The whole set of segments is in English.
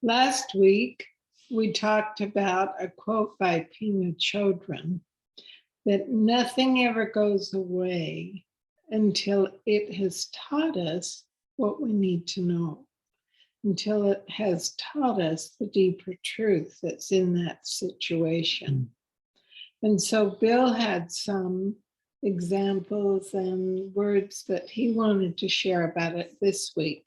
Last week, we talked about a quote by Pema Chodron that nothing ever goes away until it has taught us what we need to know, until it has taught us the deeper truth that's in that situation. And so Bill had some examples and words that he wanted to share about it this week.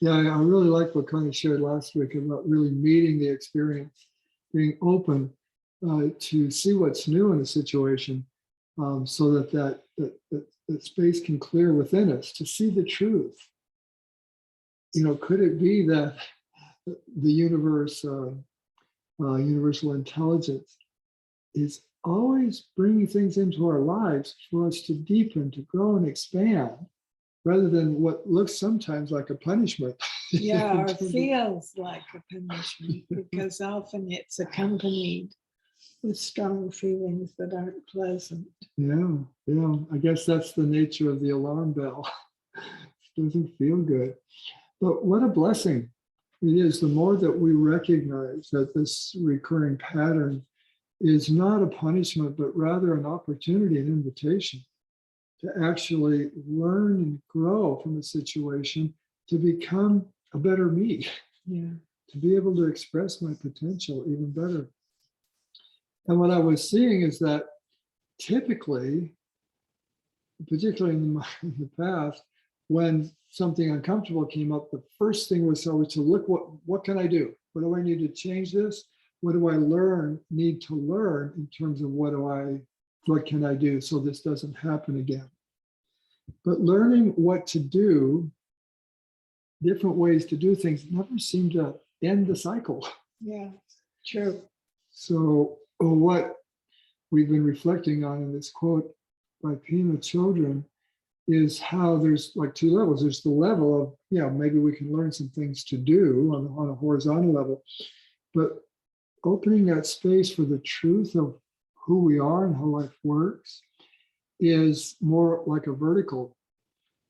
Yeah, I really like what Connie shared last week about really meeting the experience, being open to see what's new in a situation, so that space can clear within us to see the truth. You know, could it be that the universe, universal intelligence, is always bringing things into our lives for us to deepen, to grow and expand, rather than what looks sometimes like a punishment. Yeah, or feels like a punishment, because often it's accompanied with strong feelings that aren't pleasant. Yeah. I guess that's the nature of the alarm bell. It doesn't feel good. But what a blessing it is, the more that we recognize that this recurring pattern is not a punishment, but rather an opportunity, an invitation to actually learn and grow from a situation, to become a better me, to be able to express my potential even better. And what I was seeing is that typically, particularly in the past, when something uncomfortable came up, the first thing was always to look, what can I do? What do I need to change this? What do I need to learn in terms of what can I do so this doesn't happen again? But learning what to do, different ways to do things, never seem to end the cycle. Yeah, true. So what we've been reflecting on in this quote by Pema Chodron is how there's like two levels. There's the level of, maybe we can learn some things to do on a horizontal level, but opening that space for the truth of who we are and how life works is more like a vertical.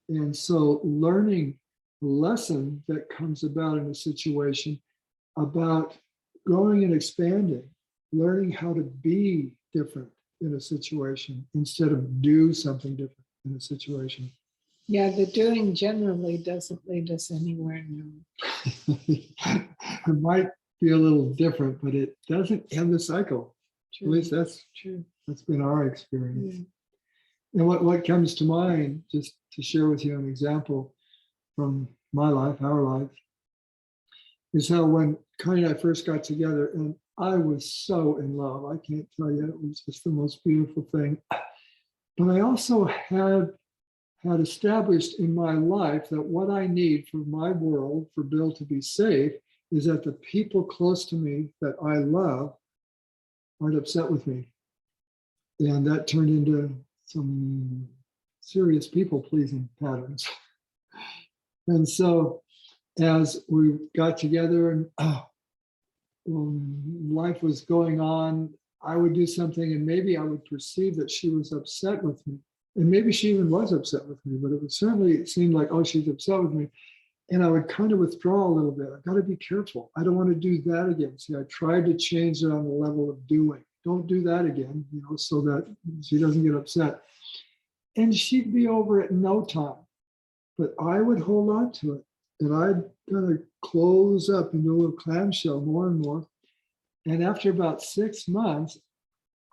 And so learning the lesson that comes about in a situation about growing and expanding, learning how to be different in a situation instead of do something different in a situation. Yeah, the doing generally doesn't lead us anywhere new. It might be a little different, but it doesn't end the cycle. True. At least that's true. That's been our experience. Yeah. And what comes to mind, just to share with you an example from my life, our life, is how when Connie and I first got together, and I was so in love. I can't tell you, it was just the most beautiful thing. But I also had established in my life that what I need for my world, for Bill to be safe, is that the people close to me that I love aren't upset with me. And that turned into some serious people-pleasing patterns. And so as we got together and life was going on, I would do something and maybe I would perceive that she was upset with me. And maybe she even was upset with me, but it seemed like, oh, she's upset with me. And I would kind of withdraw a little bit. I got to be careful. I don't want to do that again. See, I tried to change it on the level of doing. Don't do that again, so that she doesn't get upset. And she'd be over it in no time. But I would hold on to it. And I'd kind of close up into a little clamshell more and more. And after about 6 months,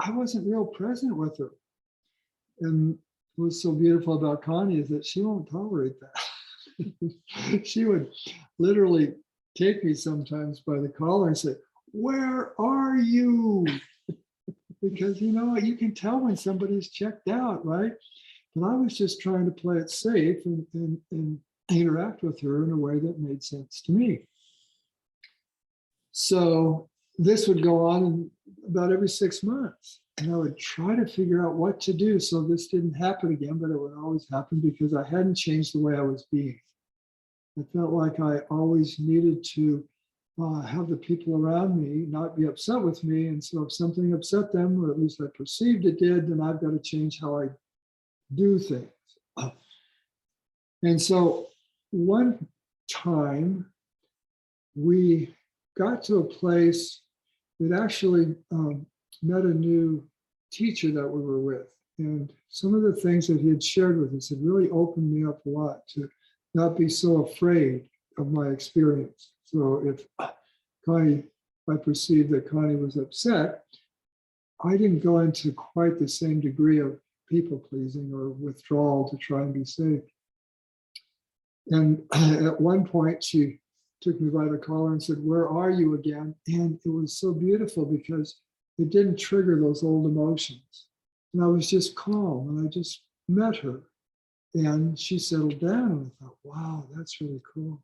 I wasn't real present with her. And what's so beautiful about Connie is that she won't tolerate that. She would literally take me sometimes by the collar and say, "Where are you?" Because you can tell when somebody's checked out, right? But I was just trying to play it safe and interact with her in a way that made sense to me. So this would go on about every 6 months. And I would try to figure out what to do so this didn't happen again, but it would always happen because I hadn't changed the way I was being. I felt like I always needed to have the people around me not be upset with me. And so if something upset them, or at least I perceived it did, then I've got to change how I do things. And so one time we got to a place that actually met a new teacher that we were with. And some of the things that he had shared with us had really opened me up a lot to not be so afraid of my experience. So if I perceived that Connie was upset, I didn't go into quite the same degree of people pleasing or withdrawal to try and be safe. And at one point, she took me by the collar and said, "Where are you again?" And it was so beautiful because it didn't trigger those old emotions. And I was just calm and I just met her. And she settled down and I thought, wow, that's really cool.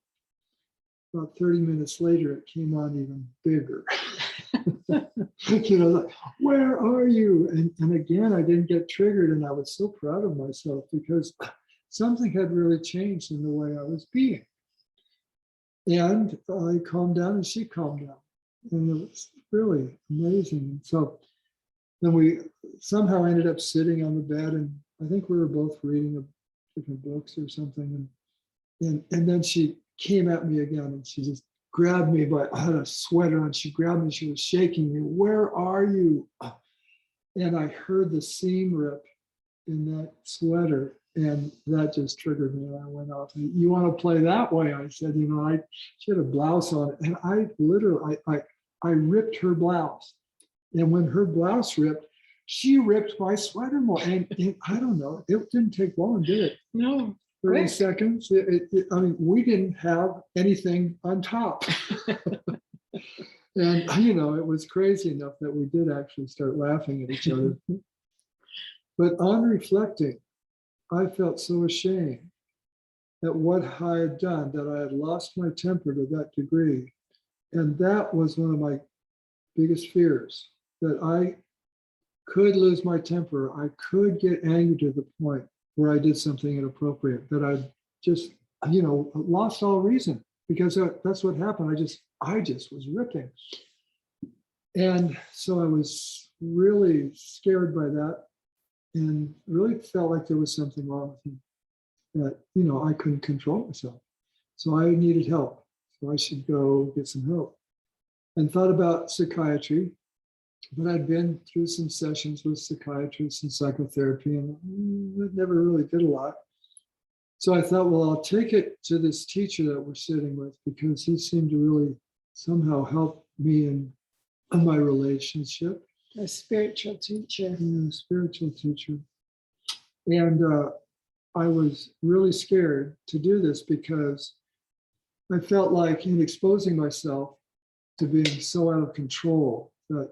About 30 minutes later, it came on even bigger. Like, where are you? And again, I didn't get triggered and I was so proud of myself because something had really changed in the way I was being. And I calmed down and she calmed down. And it was really amazing. And so then we somehow ended up sitting on the bed and I think we were both reading different books or something. And then she came at me again and she just grabbed me by, I had a sweater on, she grabbed me, she was shaking me, "Where are you?" And I heard the seam rip in that sweater and that just triggered me and I went off. "You want to play that way?" I said, she had a blouse on and I literally, I ripped her blouse. And when her blouse ripped, she ripped my sweater more. And I don't know, it didn't take long, did it? No. 30 Quick. seconds. I mean, we didn't have anything on top. And, it was crazy enough that we did actually start laughing at each other. But on reflecting, I felt so ashamed at what I had done, that I had lost my temper to that degree. And that was one of my biggest fears, that I could lose my temper. I could get angry to the point where I did something inappropriate, that I just, lost all reason, because that's what happened. I just was ripping. And so I was really scared by that and really felt like there was something wrong with me, that, I couldn't control myself. So I needed help. So I should go get some help. And thought about psychiatry, but I'd been through some sessions with psychiatrists and psychotherapy, and it never really did a lot. So I thought, well, I'll take it to this teacher that we're sitting with, because he seemed to really somehow help me in my relationship. A spiritual teacher. Yeah, spiritual teacher. And I was really scared to do this because I felt like in exposing myself to being so out of control that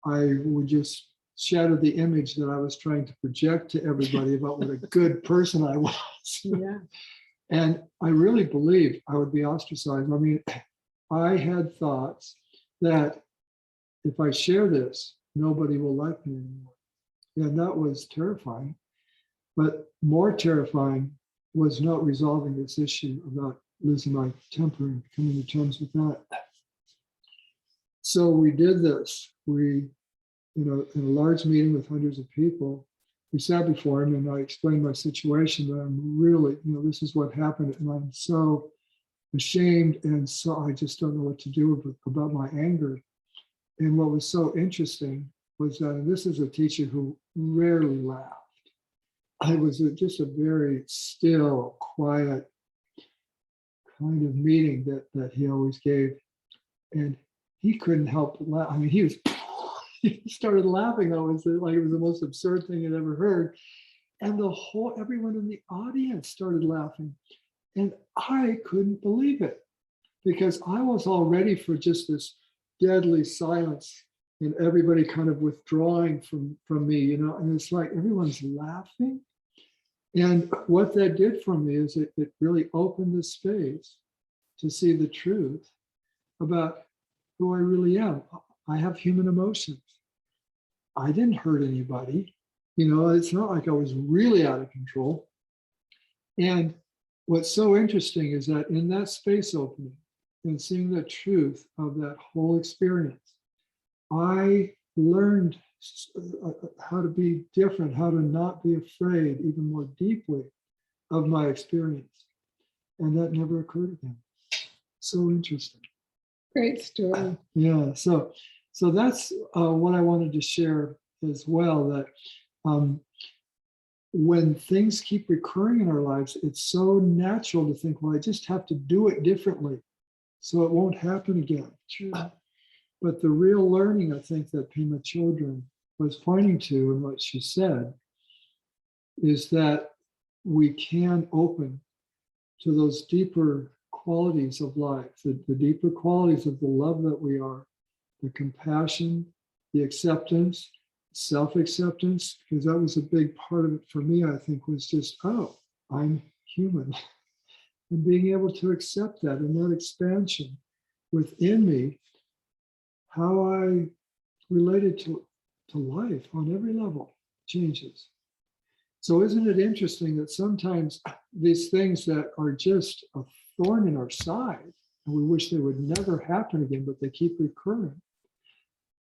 I would just shatter the image that I was trying to project to everybody about what a good person I was. Yeah. And I really believed I would be ostracized. I mean, I had thoughts that if I share this, nobody will like me anymore. And that was terrifying. But more terrifying was not resolving this issue about losing my temper and coming to terms with that. So we did this. We, in a large meeting with hundreds of people, we sat before him and I explained my situation, that I'm really, this is what happened. And I'm so ashamed. And so I just don't know what to do about my anger. And what was so interesting was that, and this is a teacher who rarely laughed. I was just a very still, quiet kind of meeting that he always gave. And he couldn't help but laugh. I mean, he started laughing. It was like it was the most absurd thing I'd ever heard. And everyone in the audience started laughing. And I couldn't believe it, because I was all ready for just this deadly silence and everybody kind of withdrawing from me, and it's like everyone's laughing. And what that did for me is it really opened the space to see the truth about who I really am. I have human emotions. I didn't hurt anybody. It's not like I was really out of control. And what's so interesting is that in that space opening and seeing the truth of that whole experience, I learned how to be different, how to not be afraid even more deeply of my experience. And that never occurred again. So interesting. Great story. Yeah, so that's what I wanted to share as well, that when things keep recurring in our lives, it's so natural to think, well, I just have to do it differently so it won't happen again. True. But the real learning, I think, that Pema Chodron was pointing to and what she said is that we can open to those deeper qualities of life, the deeper qualities of the love that we are, the compassion, the acceptance, self-acceptance, because that was a big part of it for me, I think, was just, oh, I'm human. And being able to accept that and that expansion within me, how I related to life on every level changes. So isn't it interesting that sometimes these things that are just a thorn in our side, and we wish they would never happen again, but they keep recurring,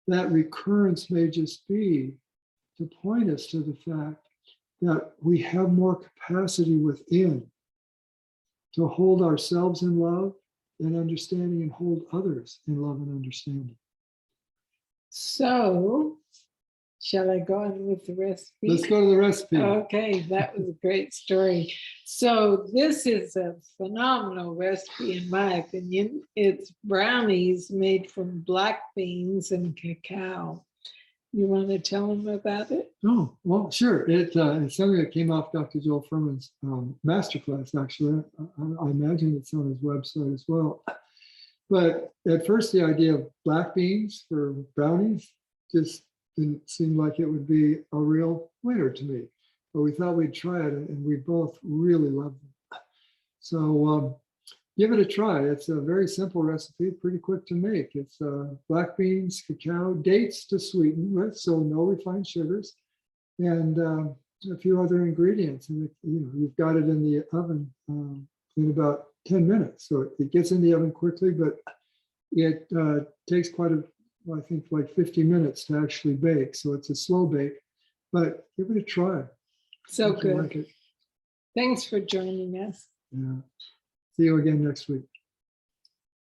that recurrence may just be to point us to the fact that we have more capacity within to hold ourselves in love and understanding and hold others in love and understanding. So, shall I go on with the recipe? Let's go to the recipe. Okay, that was a great story. So this is a phenomenal recipe, in my opinion. It's brownies made from black beans and cacao. You want to tell them about it? Oh, well, sure. It's something that came off Dr. Joel Furman's masterclass, actually. I imagine it's on his website as well. But at first, the idea of black beans for brownies just didn't seem like it would be a real winner to me. But we thought we'd try it, and we both really loved them. So give it a try. It's a very simple recipe, pretty quick to make. It's black beans, cacao, dates to sweeten with, so no refined sugars, and a few other ingredients. And you've got it in the oven in about 10 minutes. So it gets in the oven quickly, but it takes I think like 50 minutes to actually bake. So it's a slow bake, but give it a try. So If you good. like it. Thanks for joining us. Yeah. See you again next week.